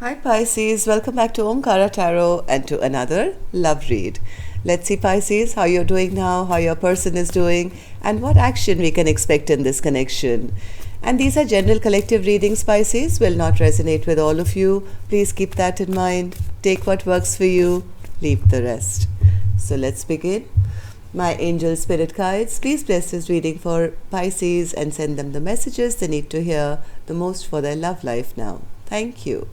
Hi Pisces, welcome back to Omkara Tarot and to another love read. Let's see Pisces, how you're doing now, how your person is doing, and what action we can expect in this connection. And these are general collective readings, Pisces, will not resonate with all of you. Please keep that in mind. Take what works for you, leave the rest. So let's begin. My angel spirit guides, please bless this reading for Pisces and send them the messages they need to hear the most for their love life now. Thank you.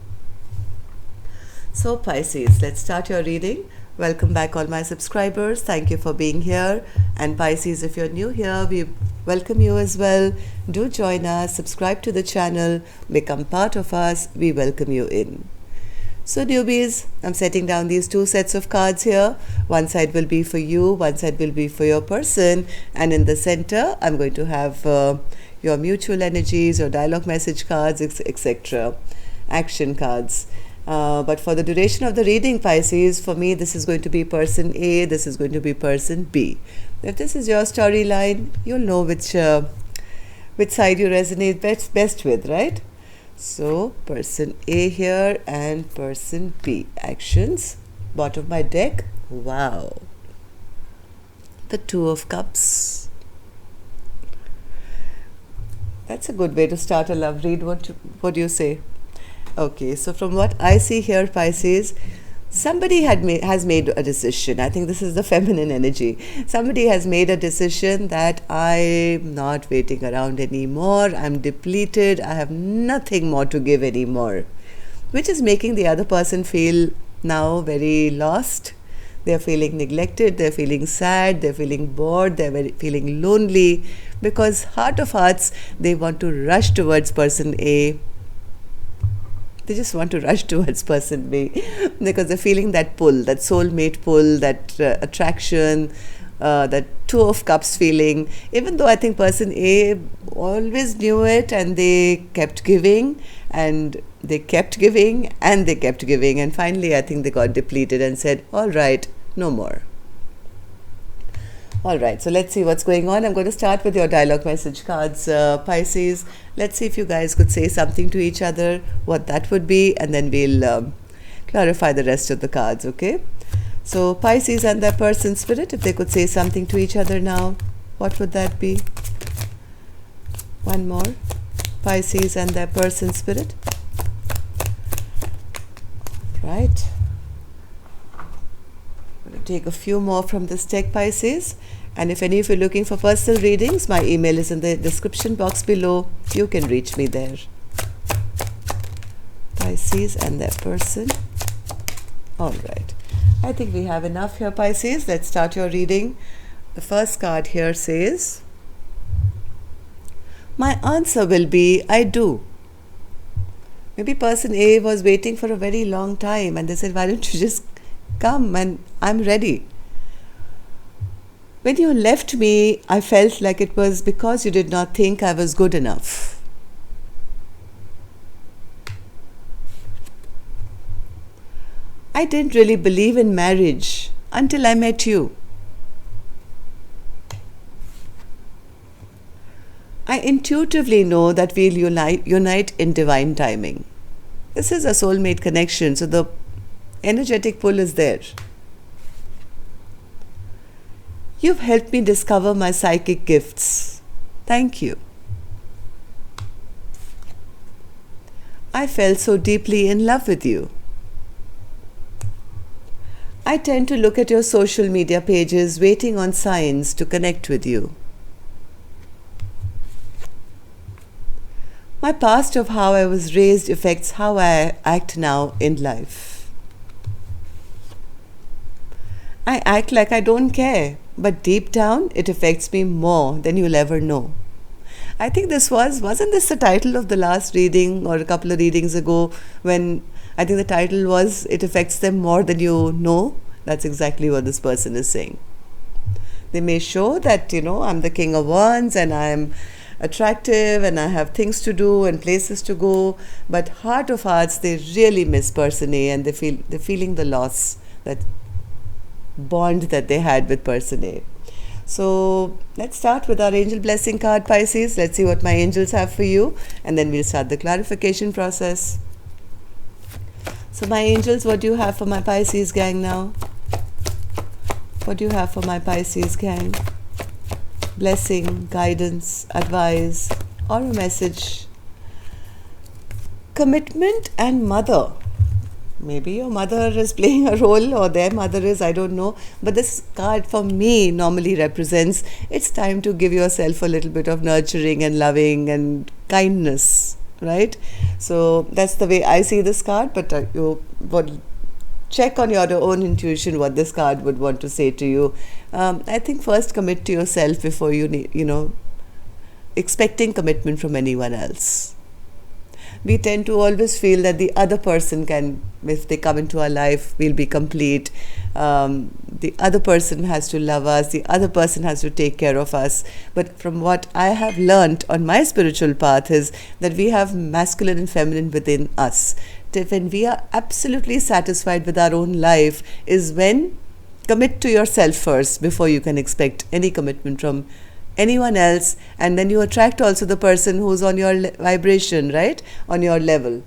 So Pisces, let's start your reading. Welcome back all my subscribers. Thank you for being here. And Pisces, if you're new here, we welcome you as well. Do join us, subscribe to the channel, become part of us. We welcome you in. So newbies, I'm setting down these two sets of cards here. One side will be for you, one side will be for your person. And in the center, I'm going to have your mutual energies, your dialogue message cards, etc. Action cards. But for the duration of the reading, Pisces, for me, this is going to be person A, this is going to be person B. If this is your storyline, you'll know which side you resonate best with, right? So, person A here and person B. Actions. Bottom of my deck. Wow. The Two of Cups. That's a good way to start a love read. What do you say? Okay, so from what I see here, Pisces, somebody has made a decision. I think this is the feminine energy. Somebody has made a decision that I'm not waiting around anymore. I'm depleted. I have nothing more to give anymore, which is making the other person feel now very lost. They're feeling neglected. They're feeling sad. They're feeling bored. They're feeling lonely because heart of hearts, they want to rush towards person A. They just want to rush towards person B because they're feeling that pull, that soulmate pull, that attraction, that Two of Cups feeling. Even though I think person A always knew it and they kept giving and they kept giving and they kept giving. And finally, I think they got depleted and said, all right, no more. All right, so let's see what's going on. I'm going to start with your dialogue message cards, Pisces. Let's see if you guys could say something to each other, what that would be, and then we'll clarify the rest of the cards, okay? So Pisces and their person spirit, if they could say something to each other now, what would that be? One more. Pisces and their person spirit. Right. I'm going to take a few more from this deck, Pisces. And if any of you are looking for personal readings, my email is in the description box below. You can reach me there. Pisces and their person. All right. I think we have enough here, Pisces. Let's start your reading. The first card here says, my answer will be, I do. Maybe person A was waiting for a very long time and they said, why don't you just come and I'm ready. When you left me, I felt like it was because you did not think I was good enough. I didn't really believe in marriage until I met you. I intuitively know that we'll unite in divine timing. This is a soulmate connection, so the energetic pull is there. You've helped me discover my psychic gifts. Thank you. I fell so deeply in love with you. I tend to look at your social media pages waiting on signs to connect with you. My past of how I was raised affects how I act now in life. I act like I don't care, but deep down it affects me more than you'll ever know. I think wasn't this the title of the last reading or a couple of readings ago when I think the title was, it affects them more than you know? That's exactly what this person is saying. They may show that, I'm the king of wands and I'm attractive and I have things to do and places to go, but heart of hearts, they really miss person A and they're feeling the loss, that bond that they had with person A. So let's start with our angel blessing card, Pisces. Let's see what my angels have for you and then we'll start the clarification process. So my angels, what do you have for my Pisces gang now? What do you have for my Pisces gang? Blessing, guidance, advice, or a message? Commitment and mother. Maybe your mother is playing a role, or their mother is, I don't know. But this card for me normally represents it's time to give yourself a little bit of nurturing and loving and kindness, right? So that's the way I see this card, but you would check on your own intuition what this card would want to say to you. I think first commit to yourself before you need, expecting commitment from anyone else. We tend to always feel that the other person can, if they come into our life, we'll be complete. The other person has to love us. The other person has to take care of us. But from what I have learned on my spiritual path is that we have masculine and feminine within us. That when we are absolutely satisfied with our own life is when commit to yourself first before you can expect any commitment from anyone else, and then you attract also the person who's on your vibration, right? On your level.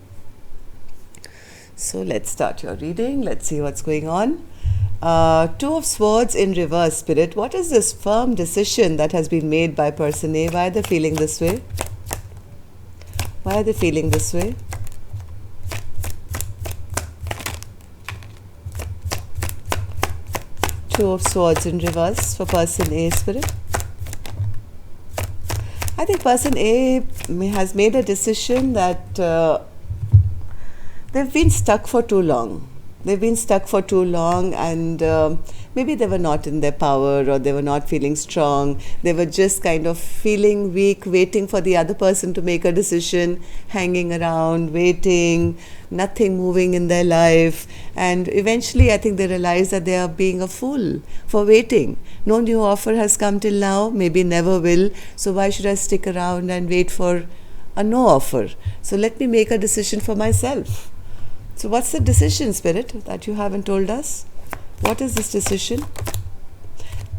So let's start your reading. Let's see what's going on. Two of Swords in reverse, Spirit. What is this firm decision that has been made by person A? Why are they feeling this way? Why are they feeling this way? Two of Swords in reverse for person A, Spirit. I think person A has made a decision that they've been stuck for too long. They've been stuck for too long, and maybe they were not in their power, or they were not feeling strong. They were just kind of feeling weak, waiting for the other person to make a decision, hanging around, waiting, nothing moving in their life. And eventually I think they realize that they are being a fool for waiting. No new offer has come till now, maybe never will. So why should I stick around and wait for a no offer? So let me make a decision for myself. So what's the decision, Spirit, that you haven't told us? What is this decision?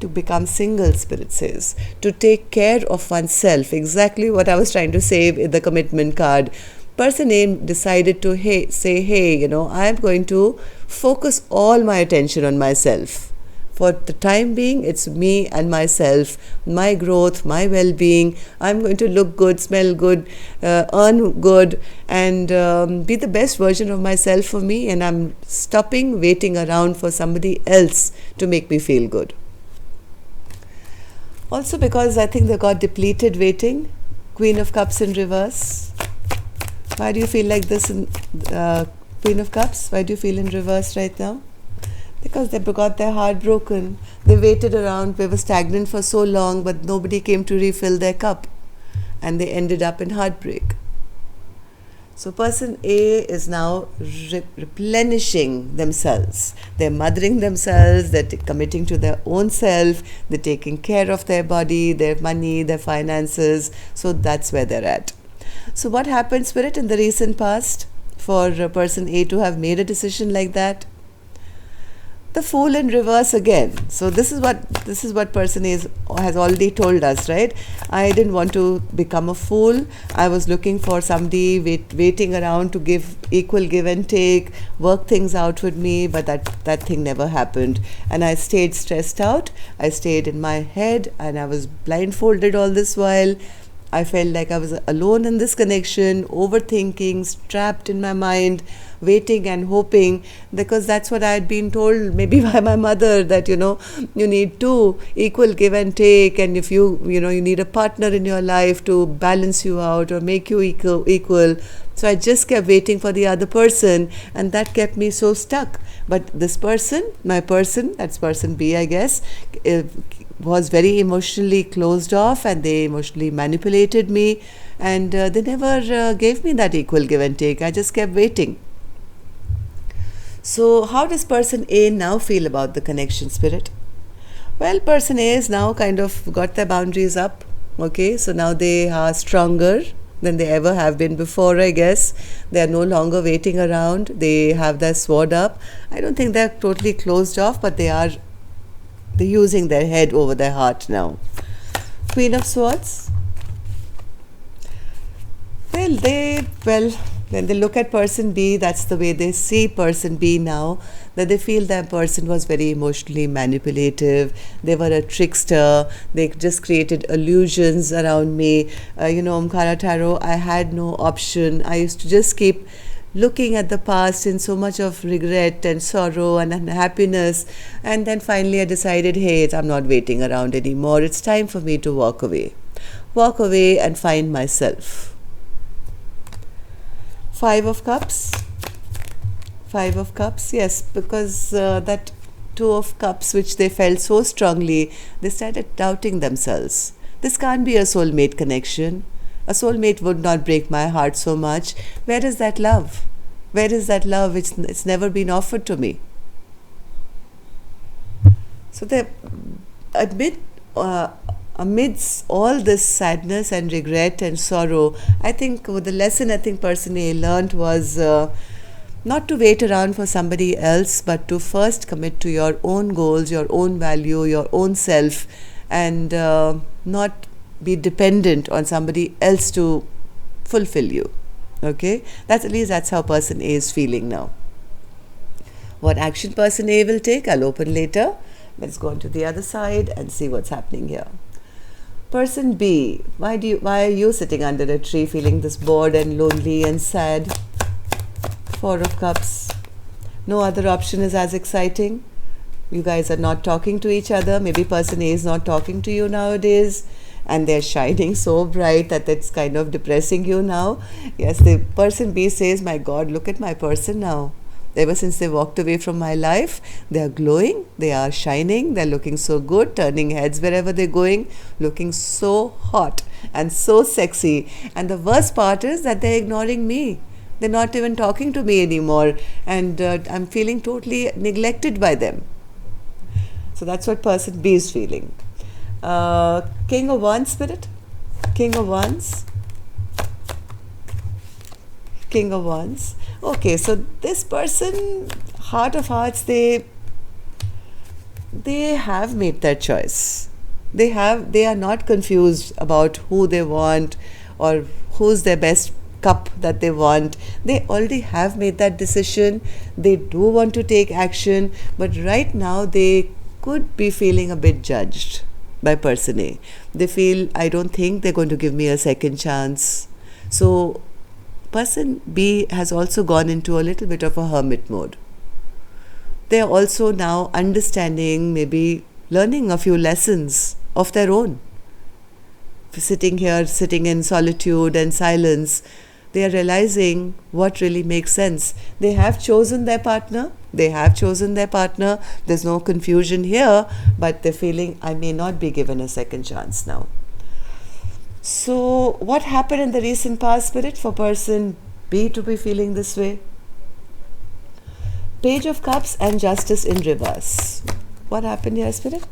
To become single, Spirit says. To take care of oneself. Exactly what I was trying to say in the commitment card. Person A decided to say, I'm going to focus all my attention on myself. For the time being, it's me and myself, my growth, my well-being. I'm going to look good, smell good, earn good, and be the best version of myself for me. And I'm stopping waiting around for somebody else to make me feel good. Also because I think they got depleted waiting. Queen of Cups in reverse. Why do you feel like this in Queen of Cups? Why do you feel in reverse right now? Because they got their heart broken. They waited around, they were stagnant for so long, but nobody came to refill their cup. And they ended up in heartbreak. So person A is now replenishing themselves. They're mothering themselves, they're committing to their own self, they're taking care of their body, their money, their finances. So that's where they're at. So what happened, Spirit, in the recent past for person A to have made a decision like that? The Fool in reverse again. So this is what person A has already told us, right? I didn't want to become a fool. I was looking for somebody waiting around to give equal give and take, work things out with me, but that thing never happened. And I stayed stressed out. I stayed in my head, and I was blindfolded all this while. I felt like I was alone in this connection, overthinking, trapped in my mind, waiting and hoping, because that's what I had been told maybe by my mother, that you need two equal give and take, and if you need a partner in your life to balance you out or make you equal. So I just kept waiting for the other person, and that kept me so stuck. But this person, my person, that's person B, I guess, was very emotionally closed off, and they emotionally manipulated me, and they never gave me that equal give and take. I just kept waiting. So how does person A now feel about the connection, Spirit? Well, person A is now kind of got their boundaries up. Okay, so now they are stronger than they ever have been before, I guess. They are no longer waiting around. They have their sword up. I don't think they're totally closed off, but they're using their head over their heart now. Queen of Swords. Well, When they look at person B, that's the way they see person B now, that they feel that person was very emotionally manipulative, they were a trickster, they just created illusions around me. Omkara Tarot, I had no option. I used to just keep looking at the past in so much of regret and sorrow and unhappiness, and then finally I decided, hey, I'm not waiting around anymore. It's time for me to walk away. Walk away and find myself. Five of Cups. Five of Cups, yes, because that Two of Cups, which they felt so strongly, they started doubting themselves. This can't be a soulmate connection. A soulmate would not break my heart so much. Where is that love? Where is that love? It's never been offered to me. So they amidst all this sadness and regret and sorrow, I think the lesson person A learned was not to wait around for somebody else, but to first commit to your own goals, your own value, your own self, and not be dependent on somebody else to fulfill you. Okay, at least that's how person A is feeling now. What action person A will take, I'll open later. Let's go on to the other side and see what's happening here. Person B, why are you sitting under a tree feeling this bored and lonely and sad? Four of Cups. No other option is as exciting. You guys are not talking to each other. Maybe person A is not talking to you nowadays, and they're shining so bright that it's kind of depressing you now. Yes, the person B says, my God, look at my person now. Ever since they walked away from my life, they are glowing, they are shining, they're looking so good, turning heads wherever they're going, looking so hot and so sexy. And the worst part is that they're ignoring me. They're not even talking to me anymore, and I'm feeling totally neglected by them. So that's what person B is feeling. King of Wands, Spirit. King of Wands. King of Wands. Okay, so this person, heart of hearts, they have made their choice. They are not confused about who they want or who's their best cup that they want. They already have made that decision. They do want to take action, but right now they could be feeling a bit judged by person A. They feel, I don't think they're going to give me a second chance. So person B has also gone into a little bit of a hermit mode. They are also now understanding, maybe learning a few lessons of their own. Sitting here, sitting in solitude and silence, they are realizing what really makes sense. They have chosen their partner. There's no confusion here, but they're feeling, I may not be given a second chance now. So what happened in the recent past, Spirit, for person B to be feeling this way? Page of Cups and Justice in reverse. What happened here, Spirit?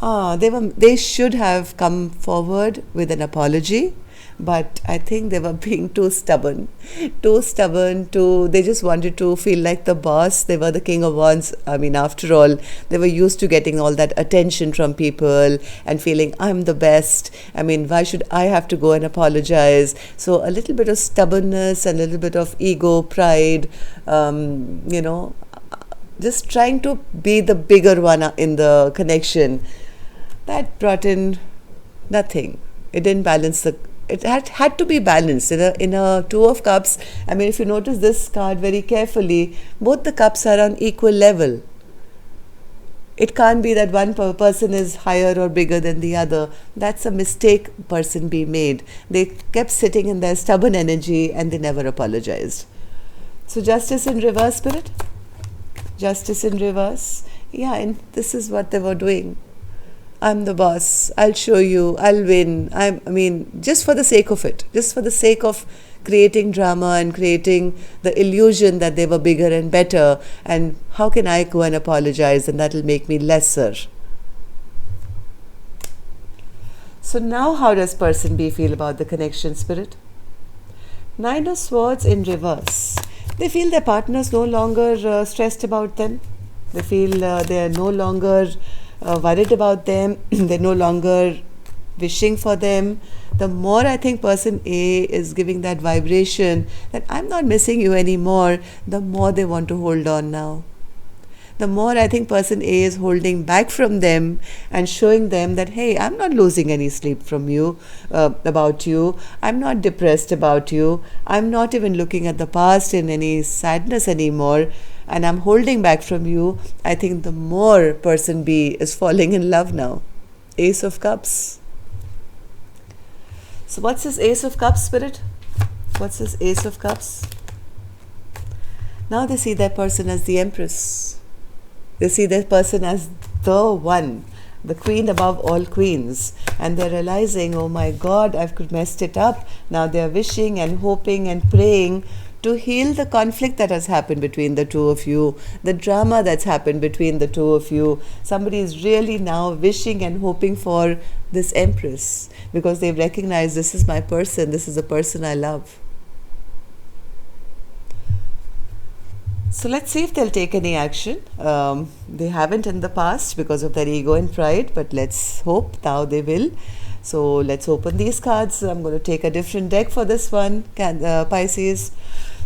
They should have come forward with an apology, but I think they were being too stubborn. They just wanted to feel like the boss. They were the King of Wands. I mean, after all, they were used to getting all that attention from people and feeling, I'm the best. I mean, why should I have to go and apologize? So a little bit of stubbornness and a little bit of ego, pride, just trying to be the bigger one in the connection. That brought in nothing. It didn't balance it had to be balanced. In a Two of Cups, I mean, if you notice this card very carefully, both the cups are on equal level. It can't be that one person is higher or bigger than the other. That's a mistake person B made. They kept sitting in their stubborn energy and they never apologized. So Justice in reverse, Spirit. Justice in reverse. Yeah, and this is what they were doing. I'm the boss, I'll show you, I'll win. I mean, just for the sake of it, just for the sake of creating drama and creating the illusion that they were bigger and better, and how can I go and apologize and that'll make me lesser. So now how does person B feel about the connection, Spirit? Nine of Swords in reverse. They feel their partner's no longer stressed about them. They feel they're no longer worried about them. They're no longer wishing for them, the more I think person A is giving that vibration that I'm not missing you anymore, the more they want to hold on now. The more I think person A is holding back from them and showing them that, hey, I'm not losing any sleep from you, about you. I'm not depressed about you. I'm not even looking at the past in any sadness anymore. And I'm holding back from you. I think the more person B is falling in love now. Ace of Cups. So what's this Ace of Cups, Spirit? What's this Ace of Cups? Now they see that person as the Empress. They see that person as the one, the queen above all queens. And they're realizing, oh my God, I've messed it up. Now they're wishing and hoping and praying to heal the conflict that has happened between the two of you, the drama that's happened between the two of you. Somebody is really now wishing and hoping for this Empress because they've recognized this is my person, this is the person I love. So let's see if they'll take any action. They haven't in the past because of their ego and pride, but let's hope now they will. So let's open these cards. I'm going to take a different deck for this one, Pisces.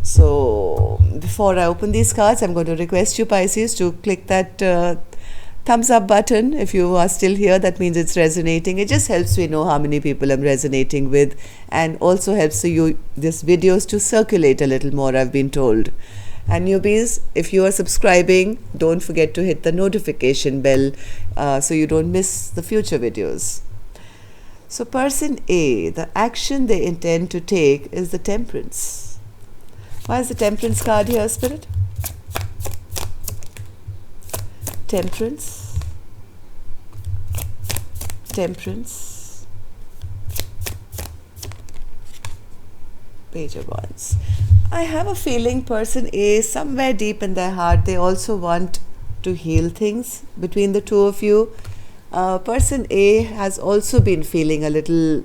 So before I open these cards, I'm going to request you, Pisces, to click that thumbs up button. If you are still here, that means it's resonating. It just helps me know how many people I'm resonating with, and also helps you these videos to circulate a little more, I've been told. And newbies, if you are subscribing, don't forget to hit the notification bell so you don't miss the future videos. So person A, the action they intend to take is the Temperance. Why is the Temperance card here, Spirit? Temperance. Temperance. Page of Wands. I have a feeling person A, somewhere deep in their heart, they also want to heal things between the two of you. Person A has also been feeling a little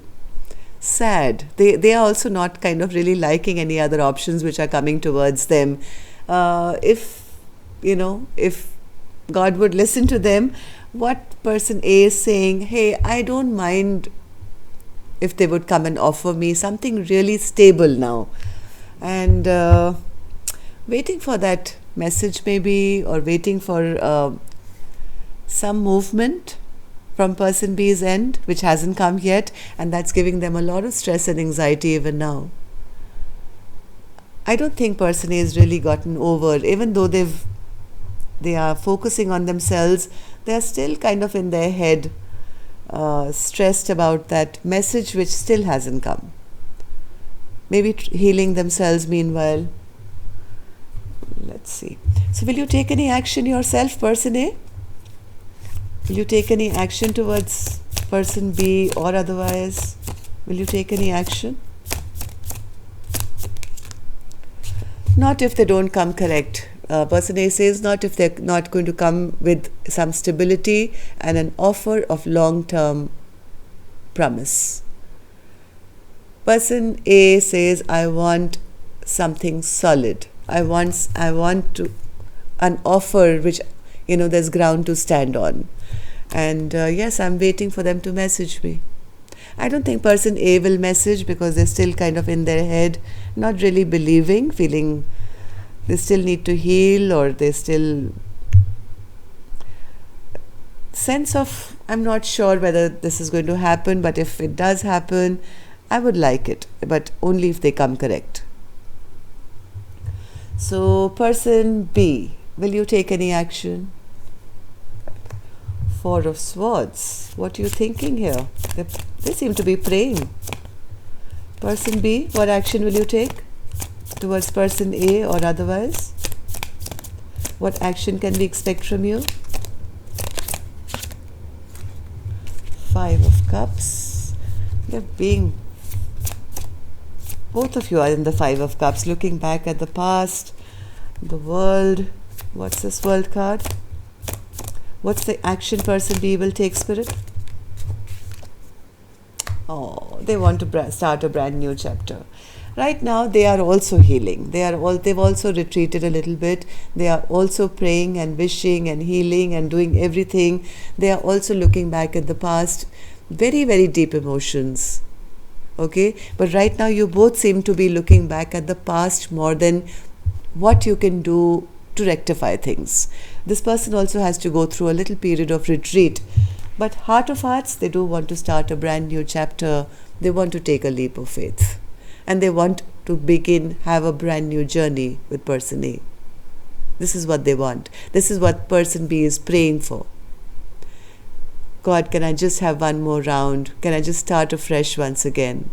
sad. They are also not kind of really liking any other options which are coming towards them. If God would listen to them, what person A is saying, hey, I don't mind if they would come and offer me something really stable now. And waiting for that message maybe, or waiting for some movement from person B's end, which hasn't come yet, and that's giving them a lot of stress and anxiety even now. I don't think person A has really gotten over, even though they are focusing on themselves, they are still kind of in their head, stressed about that message which still hasn't come. Maybe healing themselves meanwhile. Let's see. So will you take any action yourself, person A? Will you take any action towards person B or otherwise? Will you take any action? Not if they don't come correct. Person A says not if they're not going to come with some stability and an offer of long-term promise. Person A says, I want something solid. I want an offer which, there's ground to stand on. And yes, I'm waiting for them to message me. I don't think person A will message because they're still kind of in their head, not really believing, feeling they still need to heal, or they still sense of, I'm not sure whether this is going to happen, but if it does happen, I would like it, but only if they come correct. So person B, will you take any action? Four of Swords. What are you thinking here? They seem to be praying. Person B, what action will you take towards person A or otherwise? What action can we expect from you? Five of Cups. They're being... Both of you are in the Five of Cups, looking back at the past, the world. What's this World card? What's the action person B will take, Spirit? Oh, they want to start a brand new chapter. Right now, they are also healing. They've also retreated a little bit. They are also praying and wishing and healing and doing everything. They are also looking back at the past. very, very deep emotions. Okay, but right now you both seem to be looking back at the past more than what you can do to rectify things. This person also has to go through a little period of retreat, but heart of hearts, they do want to start a brand new chapter. They want to take a leap of faith, and they want to have a brand new journey with person A. This is what they want. This is what person B is praying for. God, can I just have one more round? Can I just start afresh once again?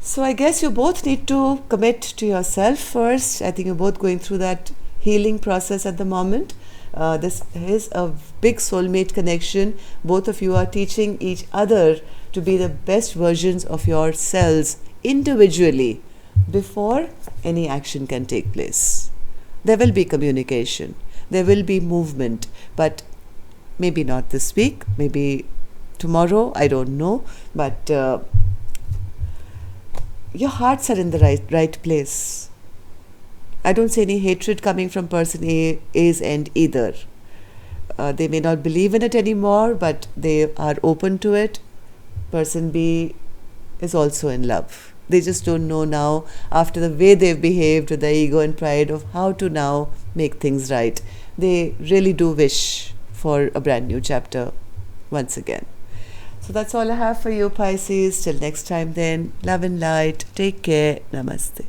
So I guess you both need to commit to yourself first. I think you're both going through that healing process at the moment. This is a big soulmate connection. Both of you are teaching each other to be the best versions of yourselves individually before any action can take place. There will be communication. There will be movement, but maybe not this week, maybe tomorrow, I don't know, but your hearts are in the right place. I don't see any hatred coming from person A's end either. They may not believe in it anymore, but they are open to it. Person B is also in love. They just don't know now, after the way they've behaved with their ego and pride, of how to now make things right. They really do wish for a brand new chapter once again. So that's all I have for you, Pisces. Till next time then, love and light. Take care. Namaste.